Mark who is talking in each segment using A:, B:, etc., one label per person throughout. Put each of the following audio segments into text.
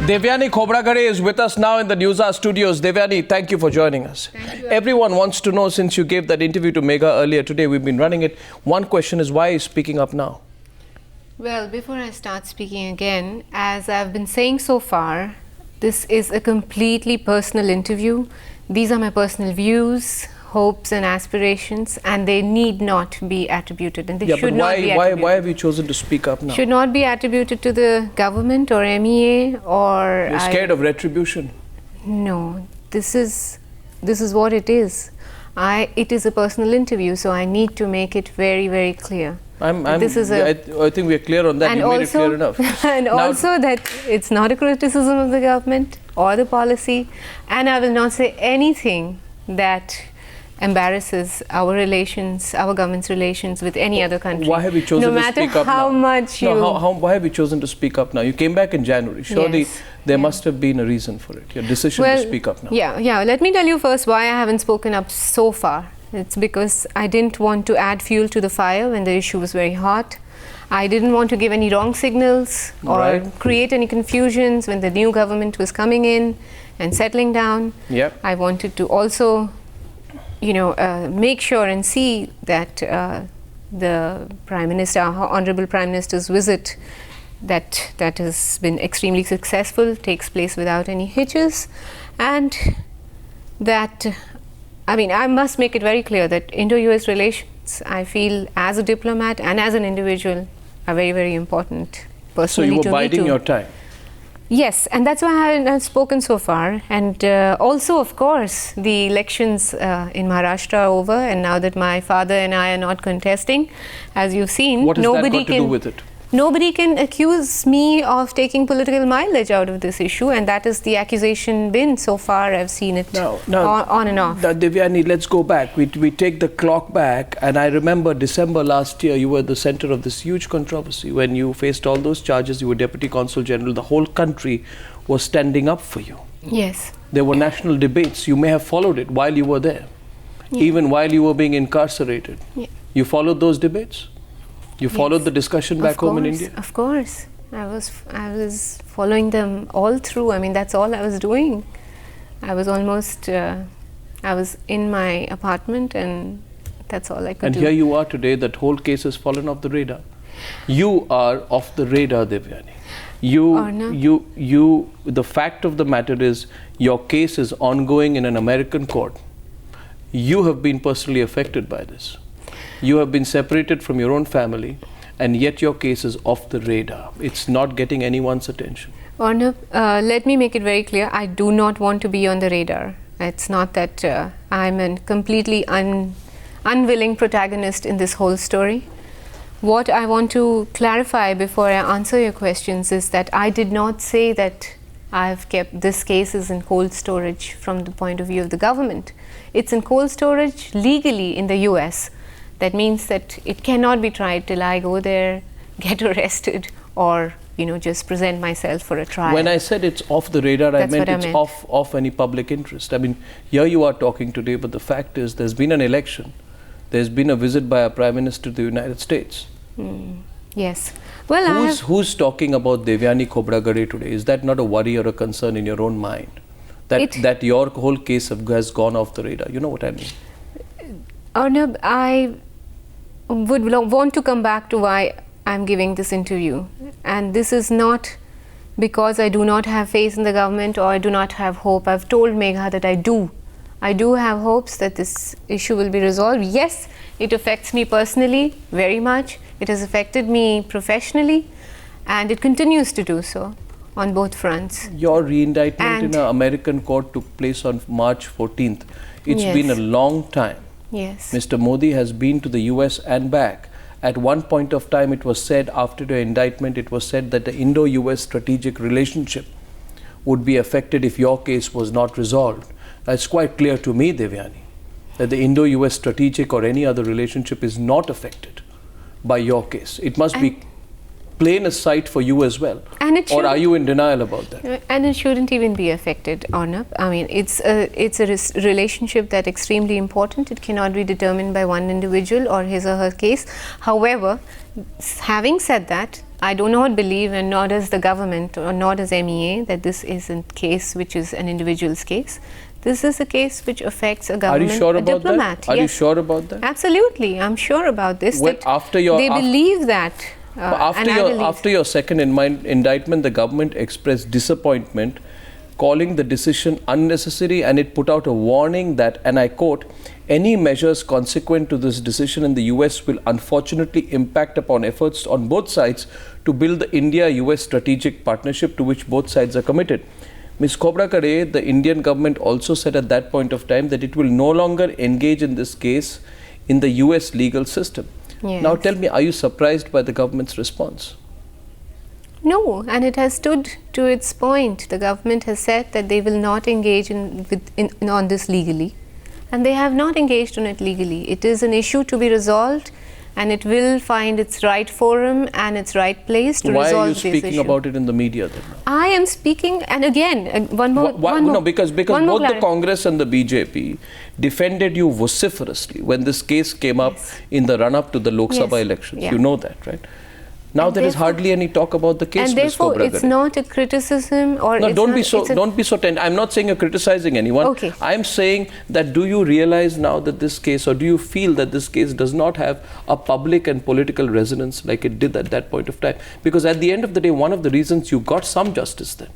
A: Devyani Khobragade is with us now in the Newshour studios. Devyani, thank you for joining us.
B: Thank you.
A: Everyone wants to know, since you gave that interview to Megha earlier today, we've been running it. One question is, why are you speaking up now?
B: Well, before I start speaking again, as I've been saying so far, this is a completely personal interview. These are my personal views, hopes and aspirations, and they need not be attributed, and they should not be attributed.
A: Why have you chosen to speak up now?
B: Should not be attributed to the government or MEA or...
A: You're scared of retribution?
B: No, this is what it is. It is a personal interview, so I need to make it very, very clear.
A: I think we are clear on that.
B: And
A: you made it clear enough.
B: And
A: now,
B: also that it's not a criticism of the government or the policy, and I will not say anything that embarrasses our relations, our government's relations with any other country.
A: Why have you chosen to speak up now? Why have you chosen to speak up now? You came back in January. Surely there must have been a reason for it, your decision to speak up now.
B: Yeah. Let me tell you first why I haven't spoken up so far. It's because I didn't want to add fuel to the fire when the issue was very hot. I didn't want to give any wrong signals or create any confusions when the new government was coming in and settling down.
A: Yep.
B: I wanted to also make sure and see that the Prime Minister, our Honorable Prime Minister's visit, that has been extremely successful, takes place without any hitches, and that, I must make it very clear that Indo-US relations, I feel, as a diplomat and as an individual, are very, very important personally to me too.
A: So you were biding your time?
B: Yes, and that's why I haven't spoken so far. And also, of course, the elections in Maharashtra are over, and now that my father and I are not contesting, as you've seen,
A: what has that got to do with it?
B: Nobody can accuse me of taking political mileage out of this issue, and that is the accusation been so far. I've seen it on and off.
A: Devyani, let's go back. We take the clock back, and I remember December last year, you were the center of this huge controversy. When you faced all those charges, you were Deputy Consul General, the whole country was standing up for you.
B: Yes.
A: There were national debates. You may have followed it while you were there, even while you were being incarcerated.
B: Yeah.
A: You followed those debates? You followed the discussion back home in India?
B: Of course. I was following them all through. That's all I was doing. I was almost, I was in my apartment, and that's all I could do.
A: And here you are today, that whole case has fallen off the radar. You are off the radar, Devyani. The fact of the matter is, your case is ongoing in an American court. You have been personally affected by this. You have been separated from your own family, and yet your case is off the radar. It's not getting anyone's attention.
B: Arnab, let me make it very clear. I do not want to be on the radar. It's not that I'm a completely unwilling protagonist in this whole story. What I want to clarify before I answer your questions is that I did not say that I've kept this case is in cold storage from the point of view of the government. It's in cold storage legally in the US. That means that it cannot be tried till I go there, get arrested, or just present myself for a trial.
A: When I said it's off the radar, I meant it's off any public interest. Here you are talking today, but the fact is there's been an election. There's been a visit by a Prime Minister to the United States.
B: Yes. Well,
A: who's talking about Devyani Khobragade today? Is that not a worry or a concern in your own mind? That your whole case has gone off the radar? You know what I mean?
B: Arnab, I would want to come back to why I'm giving this interview. And this is not because I do not have faith in the government or I do not have hope. I've told Megha that I do. I do have hopes that this issue will be resolved. Yes, it affects me personally very much. It has affected me professionally, and it continues to do so on both fronts. Your
A: re-indictment in an American court took place on March 14th. It's been a long time.
B: Yes.
A: Mr. Modi has been to the US and back. At one point of time, it was said, after the indictment, it was said that the Indo-US strategic relationship would be affected if your case was not resolved. It's quite clear to me, Devyani, that the Indo-US strategic or any other relationship is not affected by your case. It must be plain as sight for you as well. Or are you in denial about that?
B: And it shouldn't even be affected, Arnab. It's a relationship that's extremely important. It cannot be determined by one individual or his or her case. However, having said that, I do not believe, and nor does the government, or nor does MEA, that this is a case which is an individual's case. This is a case which affects a government,
A: Are you sure
B: a
A: about
B: diplomat.
A: that? Are you sure about that?
B: Absolutely, I'm sure about this.
A: When
B: that
A: after your-
B: they believe that.
A: After your second indictment, the government expressed disappointment, calling the decision unnecessary, and it put out a warning that, and I quote, any measures consequent to this decision in the US will unfortunately impact upon efforts on both sides to build the India-US strategic partnership to which both sides are committed. Ms. Khobrakade, the Indian government also said at that point of time that it will no longer engage in this case in the US legal system.
B: Yes.
A: Now tell me, are you surprised by the government's response?
B: No, and it has stood to its point. The government has said that they will not engage on this legally, and they have not engaged on it legally. It is an issue to be resolved, and it will find its right forum and its right place to
A: Why
B: resolve
A: are you
B: this
A: speaking
B: issue.
A: about it in the media then?
B: I am speaking, and again, one more.
A: No, because
B: one more
A: both the Congress and the BJP defended you vociferously when this case came up in the run-up to the Lok Sabha
B: Yes.
A: elections.
B: Yeah.
A: You know that, right? Now
B: And
A: there is
B: therefore-
A: hardly any talk about the case,
B: and
A: Ms.
B: therefore, it's
A: Khobrakade.
B: not a criticism, or
A: No,
B: it's
A: don't
B: not,
A: be so.
B: it's a-
A: Don't be so tense. I'm not saying you're criticizing anyone.
B: Okay.
A: I'm saying that do you realize now that this case, or do you feel that this case does not have a public and political resonance like it did at that point of time? Because at the end of the day, one of the reasons you got some justice then,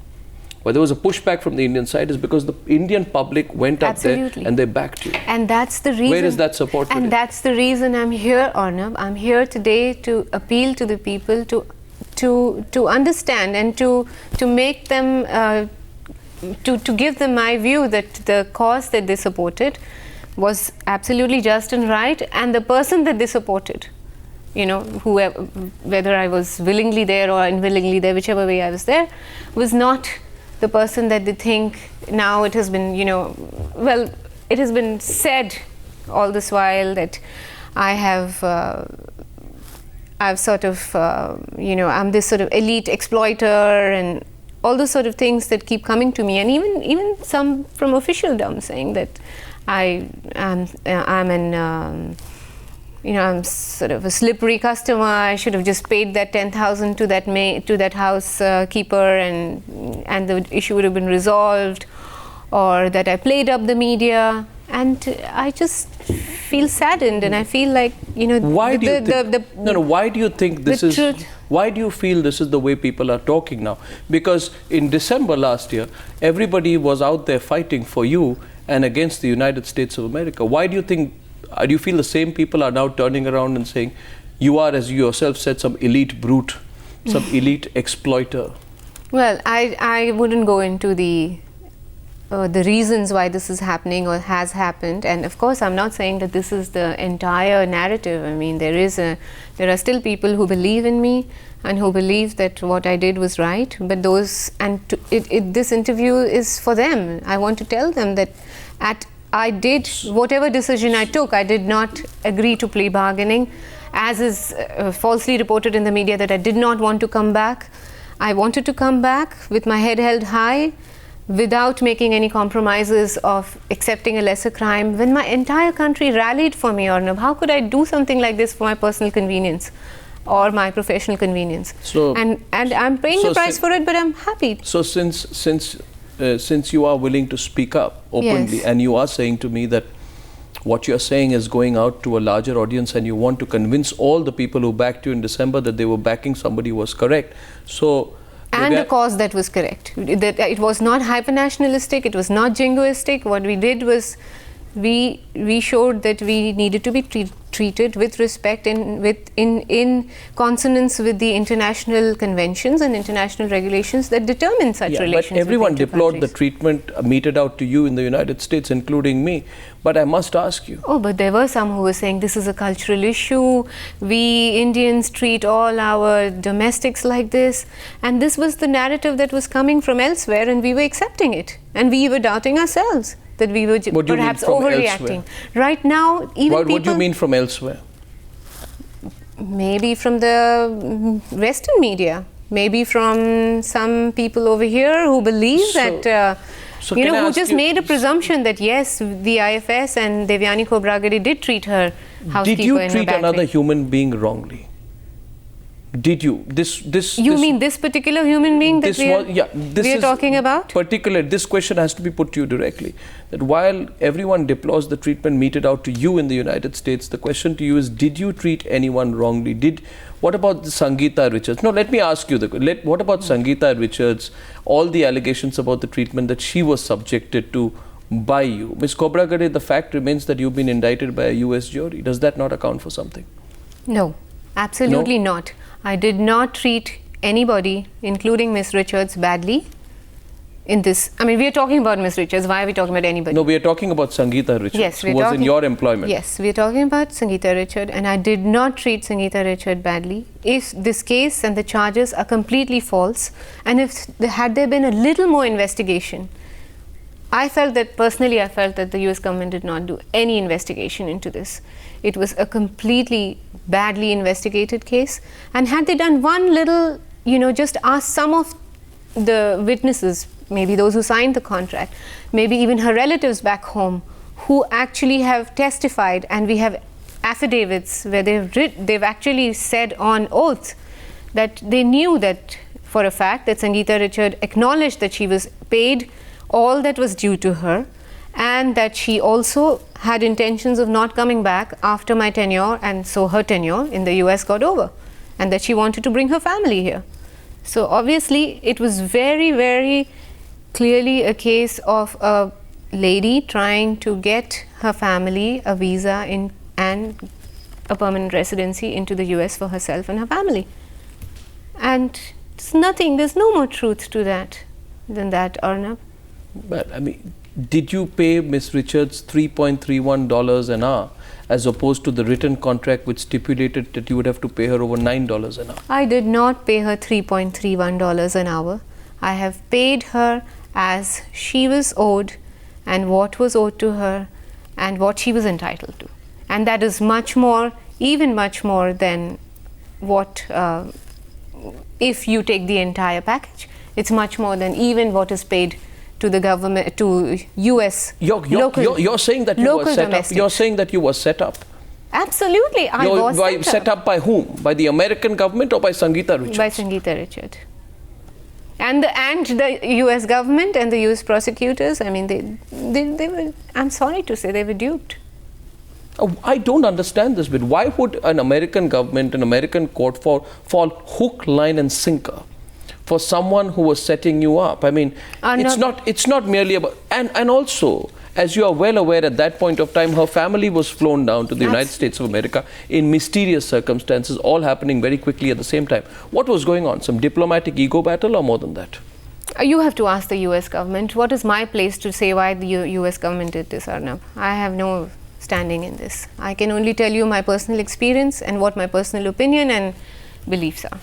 A: where there was a pushback from the Indian side, is because the Indian public went up
B: Absolutely.
A: there and they backed you.
B: And that's the reason.
A: Where is that support today?
B: And that's the reason I'm here, Arnab. I'm here today to appeal to the people to understand and to make them to give them my view that the cause that they supported was absolutely just and right, and the person that they supported, you know, whoever, whether I was willingly there or unwillingly there, whichever way I was there, was not the person that they think. Now it has been, you know, well, it has been said all this while that I have I've sort of, you know, I'm this sort of elite exploiter and all those sort of things that keep coming to me, and even some from officialdom saying that I'm an you know, I'm sort of a slippery customer. I should have just paid that 10,000 to that housekeeper, and the issue would have been resolved, or that I played up the media. And I just feel saddened, and I feel like, you know,
A: Why do you think? Why do you think this is?
B: truth.
A: Why do you feel this is the way people are talking now? Because in December last year, everybody was out there fighting for you and against the United States of America. Why do you think? Do you feel the same people are now turning around and saying, you are, as you yourself said, some elite brute, some elite exploiter?
B: Well, I wouldn't go into the reasons why this is happening or has happened, and of course I'm not saying that this is the entire narrative. I mean, there are still people who believe in me and who believe that what I did was right, but this interview is for them. I want to tell them that I did whatever decision I took, I did not agree to plea bargaining, as is falsely reported in the media, that I did not want to come back. I wanted to come back with my head held high, without making any compromises of accepting a lesser crime. When my entire country rallied for me, Arnab, how could I do something like this for my personal convenience or my professional convenience?
A: So,
B: and I'm paying the price for it, but I'm happy.
A: So since you are willing to speak up openly,
B: Yes.
A: and you are saying to me that what you're saying is going out to a larger audience, and you want to convince all the people who backed you in December that they were backing somebody who was correct. So
B: And the cause that was correct. That it was not hyper-nationalistic, it was not jingoistic. What we did was we showed that we needed to be treated with respect and in consonance with the international conventions and international regulations that determine such relations.
A: But everyone
B: between two
A: deplored the
B: countries.
A: treatment meted out to you in the United States, including me. But I must ask you.
B: Oh, but there were some who were saying this is a cultural issue. We Indians treat all our domestics like this. And this was the narrative that was coming from elsewhere, and we were accepting it. And we were doubting ourselves that we were
A: What do you mean
B: perhaps
A: from
B: overreacting.
A: elsewhere?
B: Right now, even
A: What
B: people...
A: do you mean from elsewhere?
B: Maybe from the Western media. Maybe from some people over here who believe that...
A: So
B: you
A: can I
B: know, who
A: ask
B: just
A: you-
B: made a presumption that yes, the IFS and Devyani Khobrakade did treat her housekeeper
A: Did you
B: in a
A: treat
B: bad
A: another
B: way.
A: human being wrongly? Did you? This
B: mean this particular human being that we are talking about?
A: This question has to be put to you directly. That while everyone deplores the treatment meted out to you in the United States, the question to you is, did you treat anyone wrongly? What about the Sangeeta Richards? No, let me ask you, what about Sangeeta Richards, all the allegations about the treatment that she was subjected to by you? Ms. Khobragade, the fact remains that you've been indicted by a US jury. Does that not account for something?
B: No, absolutely not. I did not treat anybody, including Ms. Richards, badly in this. I mean, we are talking about Ms. Richards. Why are we talking about anybody?
A: No, we are talking about Sangeeta Richards, who was in your employment.
B: Yes, we are talking about Sangeeta Richards, and I did not treat Sangeeta Richards badly. If this case and the charges are completely false, and had there been a little more investigation, I felt that the US government did not do any investigation into this. It was a completely badly investigated case, and had they done one little, just ask some of the witnesses, maybe those who signed the contract, maybe even her relatives back home who actually have testified, and we have affidavits where they've actually said on oath that they knew that for a fact that Sangeeta Richards acknowledged that she was paid all that was due to her, and that she also had intentions of not coming back after my tenure, and so her tenure in the US got over, and that she wanted to bring her family here. So obviously it was very, very clearly a case of a lady trying to get her family a visa and a permanent residency into the US for herself and her family. And there's no more truth to that than that, Arnab.
A: But I mean, did you pay Ms. Richards $3.31 an hour as opposed to the written contract which stipulated that you would have to pay her over $9 an hour?
B: I did not pay her $3.31 an hour. I have paid her as she was owed, and what was owed to her, and what she was entitled to. And that is much more, even much more than what, if you take the entire package, it's much more than even what is paid to the government, to US
A: You're saying that you were set up. You're saying that you were set up.
B: Absolutely, I was
A: set up. By whom? By the American government or by Sangeeta Richards?
B: By Sangeeta Richards. And the US government and the US prosecutors, I mean, they were, I'm sorry to say, they were duped.
A: I don't understand this bit. Why would an American government, an American court fall hook, line and sinker for someone who was setting you up? I mean, it's not merely about, and also, as you are well aware, at that point of time, her family was flown down to the United States of America in mysterious circumstances, all happening very quickly at the same time. What was going on? Some diplomatic ego battle or more than that?
B: You have to ask the US government. What is my place to say why the US government did this, Arnab? I have no standing in this. I can only tell you my personal experience and what my personal opinion and beliefs are.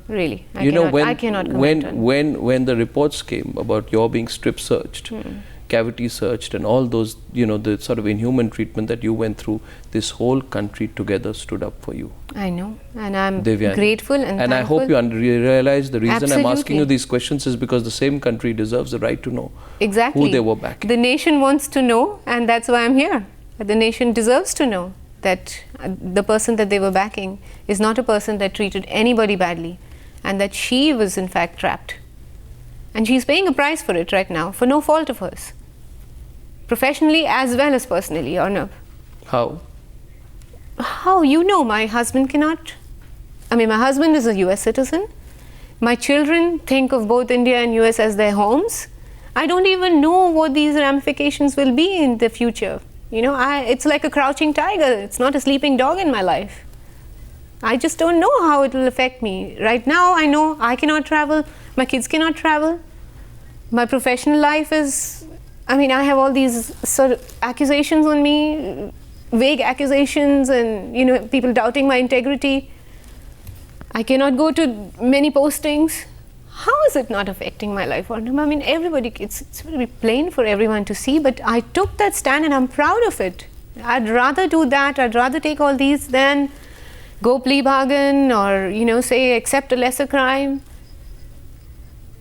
B: Really, I cannot comment on.
A: When the reports came about your being strip searched, cavity searched, and all those, the sort of inhuman treatment that you went through, this whole country together stood up for you.
B: I know, and I'm grateful and thankful.
A: I hope you realize the reason I'm asking you these questions is because the same country deserves the right to know who they were backing.
B: The nation wants to know, and that's why I'm here. The nation deserves to know that the person that they were backing is not a person that treated anybody badly, and that she was in fact trapped. And she's paying a price for it right now, for no fault of hers. Professionally as well as personally, Arnab.
A: How?
B: How? My husband cannot. My husband is a US citizen. My children think of both India and US as their homes. I don't even know what these ramifications will be in the future. It's like a crouching tiger. It's not a sleeping dog in my life. I just don't know how it will affect me. Right now, I know I cannot travel. My kids cannot travel. My professional life is, I have all these sort of accusations on me, vague accusations, and people doubting my integrity. I cannot go to many postings. How is it not affecting my life? Everybody, it's very plain for everyone to see, but I took that stand and I'm proud of it. I'd rather do that. I'd rather take all these than go plea bargain or, say accept a lesser crime.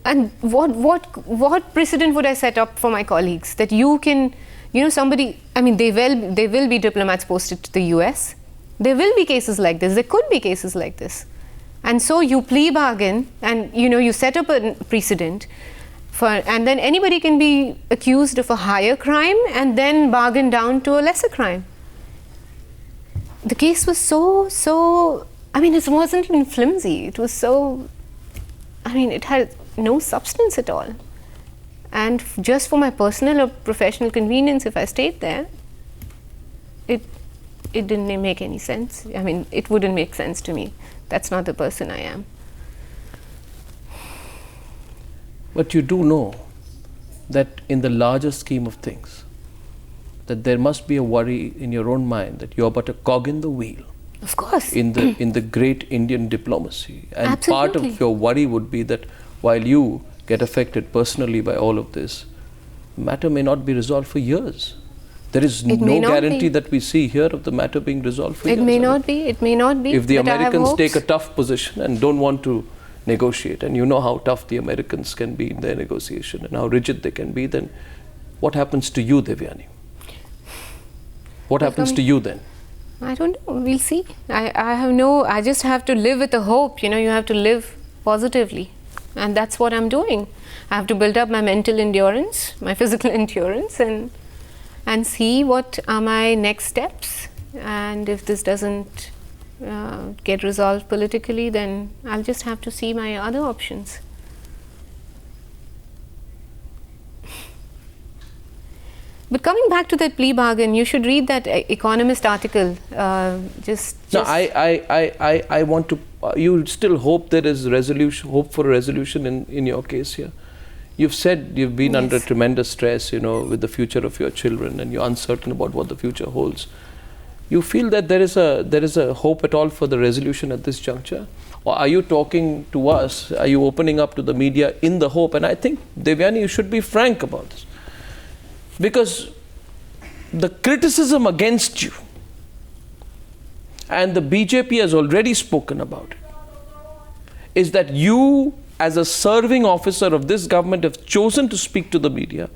B: And what precedent would I set up for my colleagues that you can, somebody, they will be diplomats posted to the US. There will be cases like this. There could be cases like this. And so you plea bargain and you set up a precedent and then anybody can be accused of a higher crime and then bargain down to a lesser crime. The case was so, I mean, it wasn't even flimsy. It was so, I mean, it had no substance at all. And just for my personal or professional convenience, if I stayed there, it didn't make any sense. I mean, it wouldn't make sense to me. That's not the person I am.
A: But you do know that in the larger scheme of things, that there must be a worry in your own mind that you are but a cog in the wheel.
B: Of course.
A: In the great Indian diplomacy. And
B: Absolutely.
A: part of your worry would be that while you get affected personally by all of this, matter may not be resolved for years. There is no guarantee that we see here of the matter being resolved for years.
B: It may not be. It may not be.
A: If the
B: but
A: Americans take a tough position and don't want to negotiate, and you know how tough the Americans can be in their negotiation and how rigid they can be, then what happens to you, Devyani? What happens to you then?
B: I don't know. We'll see. I just have to live with the hope. You have to live positively. And that's what I'm doing. I have to build up my mental endurance, my physical endurance, and see what are my next steps. And if this doesn't get resolved politically, then I'll just have to see my other options. But coming back to that plea bargain, you should read that Economist article.
A: No, I want to. You still hope there is hope for a resolution in your case here. You've said you've been under tremendous stress, with the future of your children, and you're uncertain about what the future holds. You feel that there is a hope at all for the resolution at this juncture? Or are you talking to us? Are you opening up to the media in the hope? And I think, Devyani, you should be frank about this. Because the criticism against you, and the BJP has already spoken about it, is that you, as a serving officer of this government, have chosen to speak to the media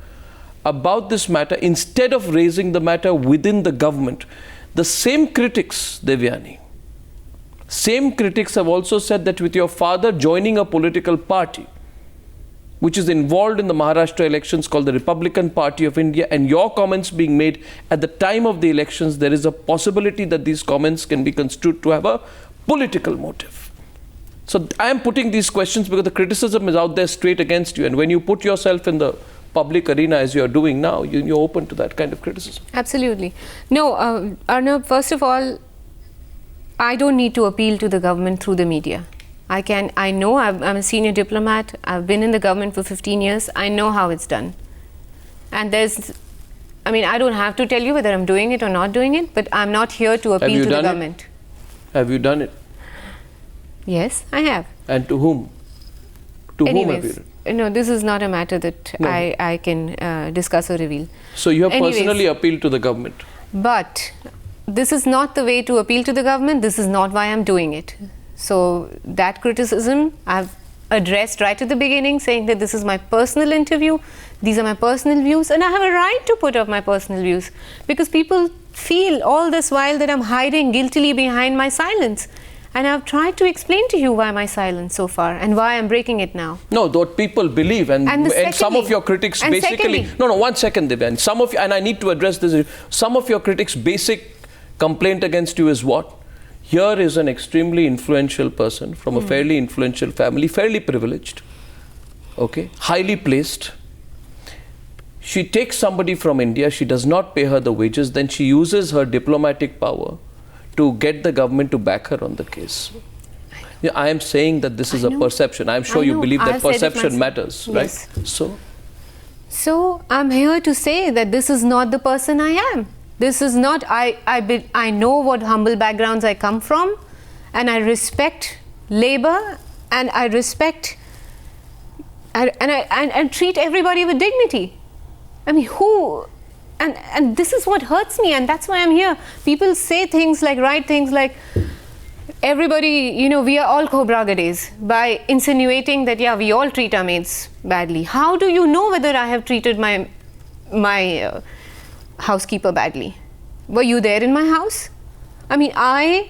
A: about this matter instead of raising the matter within the government. The same critics, Devyani, same critics have also said that with your father joining a political party which is involved in the Maharashtra elections called the Republican Party of India, and your comments being made at the time of the elections, there is a possibility that these comments can be construed to have a political motive. So I am putting these questions because the criticism is out there straight against you, and when you put yourself in the public arena as you are doing now, you're open to that kind of criticism.
B: Absolutely. No, Arnab, first of all, I don't need to appeal to the government through the media. I know I'm a senior diplomat. I've been in the government for 15 years. I know how it's done. And I don't have to tell you whether I'm doing it or not doing it, but I'm not here to appeal to the government.
A: Have you done it?
B: Yes, I have.
A: And to whom? To whom have you done?
B: No, this is not a matter that I can discuss or reveal.
A: So you have personally appealed to the government?
B: But this is not the way to appeal to the government. This is not why I'm doing it. So that criticism I've addressed right at the beginning, saying that this is my personal interview, these are my personal views, and I have a right to put up my personal views, because people feel all this while that I'm hiding guiltily behind my silence. And I've tried to explain to you why my silence so far and why I'm breaking it now.
A: No, what people believe, and some of your critics basically... No, 1 second, Devyan. And I need to address this. Some of your critics' basic complaint against you is what? Here is an extremely influential person from a fairly influential family, fairly privileged, okay, highly placed. She takes somebody from India, she does not pay her the wages, then she uses her diplomatic power to get the government to back her on the case. I am saying that this is a perception. I am sure you believe that perception matters, right?
B: Yes. So I'm here to say that this is not the person I am. This is not, I know what humble backgrounds I come from, and I respect labor, and I respect, and treat everybody with dignity. I mean, and this is what hurts me, and that's why I'm here. People say things like, write things like, everybody, we are all Khobragades, by insinuating that, we all treat our maids badly. How do you know whether I have treated my housekeeper badly? Were you there in my house? I mean, I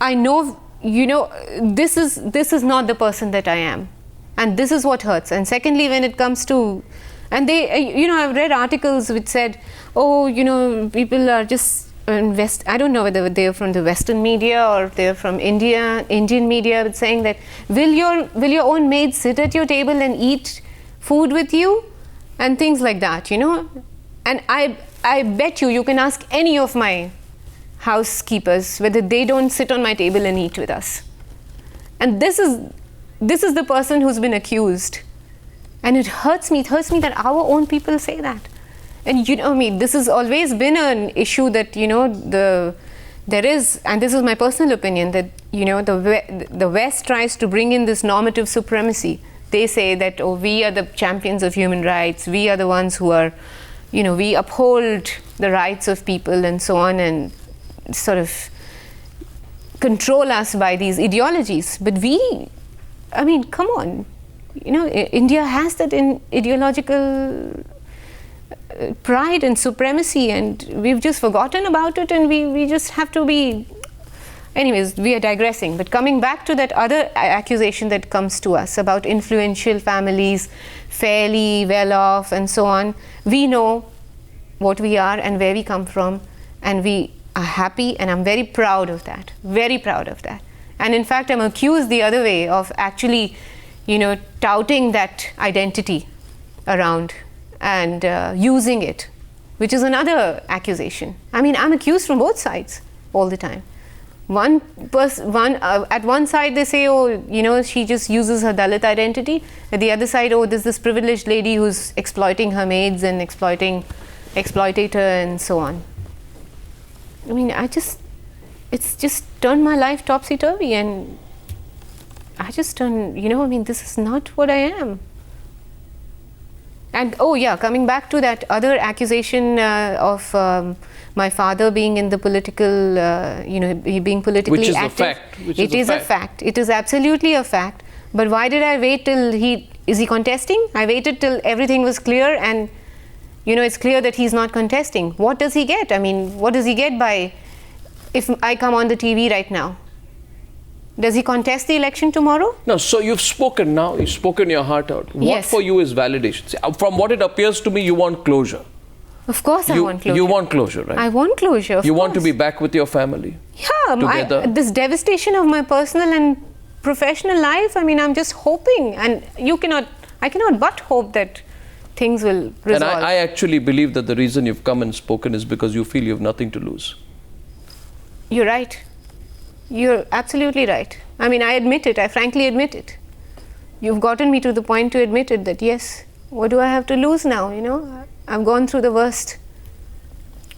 B: know, you know, this is not the person that I am, and this is what hurts. And secondly, when it comes to, and they, you know, I've read articles which said, oh, you know, people are just I don't know whether they're from the Western media or they're from Indian media, but saying that will your own maid sit at your table and eat food with you, and things like that, you know. And I bet you can ask any of my housekeepers whether they don't sit on my table and eat with us. And this is the person who's been accused, and it hurts me that our own people say that. And you know, I mean, this has always been an issue that, you know, there is, and this is my personal opinion, that, you know, the West tries to bring in this normative supremacy. They say that, oh, we are the champions of human rights, we are the ones who are, you know, we uphold the rights of people and so on, and sort of control us by these ideologies. But we, I mean, come on, you know, India has that ideological pride and supremacy, and we've just forgotten about it, and we just have to be. Anyways, we are digressing, but coming back to that other accusation that comes to us about influential families, fairly well off and so on, we know what we are and where we come from, and we are happy, and I'm very proud of that, very proud of that. And in fact, I'm accused the other way of actually, you know, touting that identity around and using it, which is another accusation. I mean, I'm accused from both sides all the time. At one side they say, oh, you know, she just uses her Dalit identity. At the other side, oh, there's this privileged lady who's exploiting her maids and exploitator and so on. I mean, it's just turned my life topsy-turvy, and I just turned, you know, I mean, this is not what I am. And oh yeah, coming back to that other accusation of my father being in the political, you know, being politically
A: which is
B: active.
A: A fact.
B: It is a fact. It is absolutely a fact. But why did I wait till is he contesting? I waited till everything was clear, and, you know, it's clear that he's not contesting. What does he get? I mean, what does he get by, if I come on the TV right now? Does he contest the election tomorrow?
A: No, so you've spoken now, you've spoken your heart out. What
B: Yes.
A: for you is validation? See, from what it appears to me, you want closure.
B: Of course I want closure.
A: You want closure, right?
B: I want closure, of
A: You want to
B: course.
A: be back with your family.
B: Yeah,
A: together.
B: this devastation of my personal and professional life, I mean, I'm just hoping, and I cannot but hope that things will resolve.
A: And I actually believe that the reason you've come and spoken is because you feel you have nothing to lose.
B: You're right. You're absolutely right. I mean, I admit it. I frankly admit it. You've gotten me to the point to admit it, that yes, what do I have to lose now, you know? I've gone through the worst.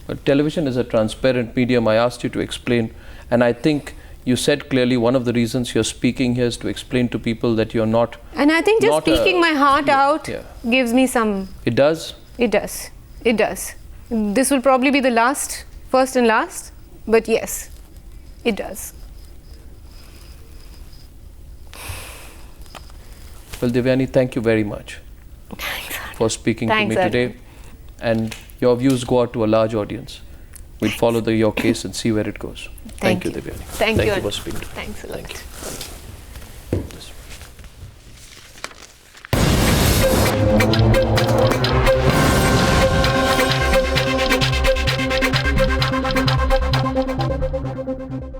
A: But television is a transparent medium. I asked you to explain, and I think you said clearly one of the reasons you're speaking here is to explain to people that you're not.
B: And I think just speaking my heart out gives me some.
A: It does?
B: It does. It does. This will probably be the first and last, but yes, it does.
A: Well, Devyani, thank you very much for speaking to me today. And your views go out to a large audience. We'll follow your case and see where it goes. Thank you, Devyani.
B: Thank you
A: for speaking to me.
B: Thanks a lot.
A: Thank you.